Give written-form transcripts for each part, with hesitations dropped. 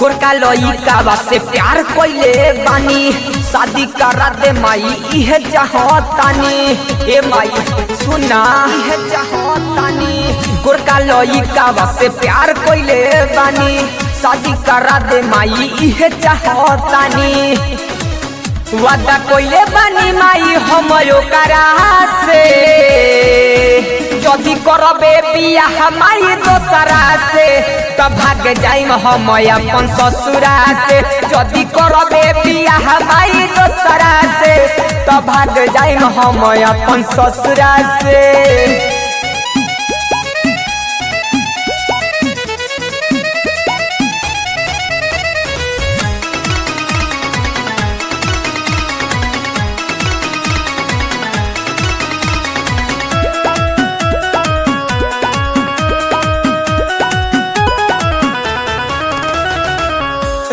गोरका लइका से प्यार कइले बानी, शादी करा दे माई इहे चाहतानी। ए माई सुना इहे चाहतानी, गोरका लइका से प्यार कइले बानी, शादी करा दे माई इहे चाहतानी। वादा कइले बानी माई हम ओकरा से, जदी करबे बियाह माई दोसरा से त भाग जाइम हम अपन ससुरा से। जदी करबे बियाह माई दोसरा से त भाग जाइम हम अपन ससुरा से।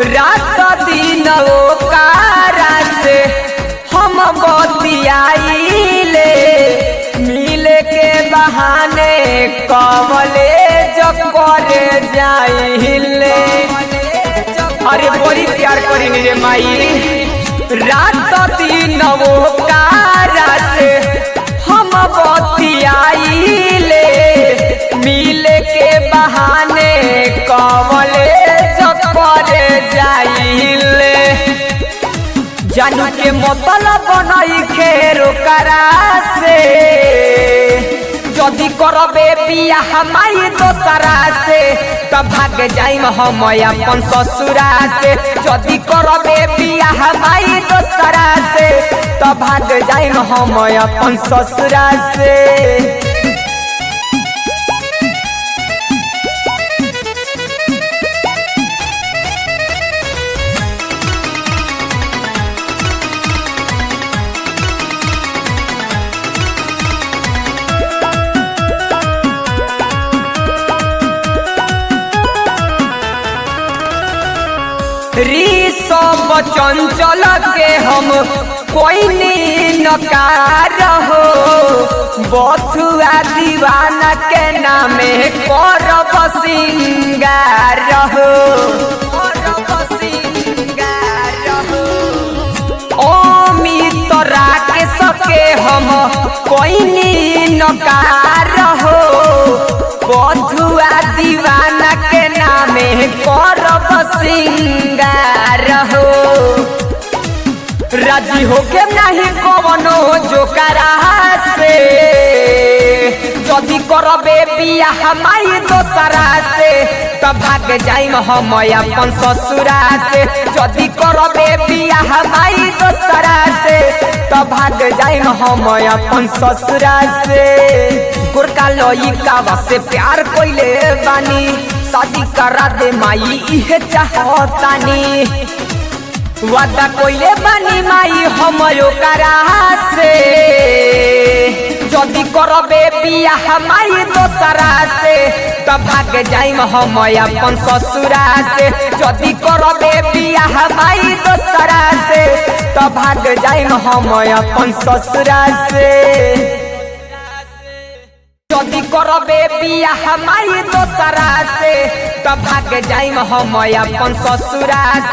रात दिन ओकरा से हम बतियाइले, मिले के बहाने कॉलेज करे जाइले। अरे बड़ी प्यार करी रे माई, रात दिन ओकरा से हम बतियाइले, मिले के बहाने कॉलेज करे जाइले। जानू के मतलब बनाई खेर करा से, जदी करबे बियाह माई दोसरा से त भाग जाइम हम अपन ससुरा से। जदी करबे बियाह माई दोसरा से त भाग जाइम हम अपन ससुरा से। ऋषभ चंचल के हम कोई नकार हो, बथुआ दीवाना के नामे करब सिंगार हो। अमित राकेश के हम कोई नकार हो, बथुआ दीवाना के नामे करब सिंगार हो। राजी होके नहीं कवनो जोकरा से, जदी करबे बियाह माई दोसरा से त भाग जाइम हम अपन ससुरा से। जदी करबे बियाह माई दोसरा से त भाग जाइम हम अपन ससुरा से। गोरका लइका से प्यार कइले बानी, शादी करा दे माई इहे चाहतानी। वादा कइले बानी माई हम ओकरा से, जदी करबे बियाह माई दोसरा से त भाग जाइम हम अपन ससुरा से। जदी करबे बियाह माई दोसरा से त भाग जाइम हम अपन ससुरा से। जदी करबे बियाह माई दोसरा से त भाग जाइम हम अपन ससुरा से।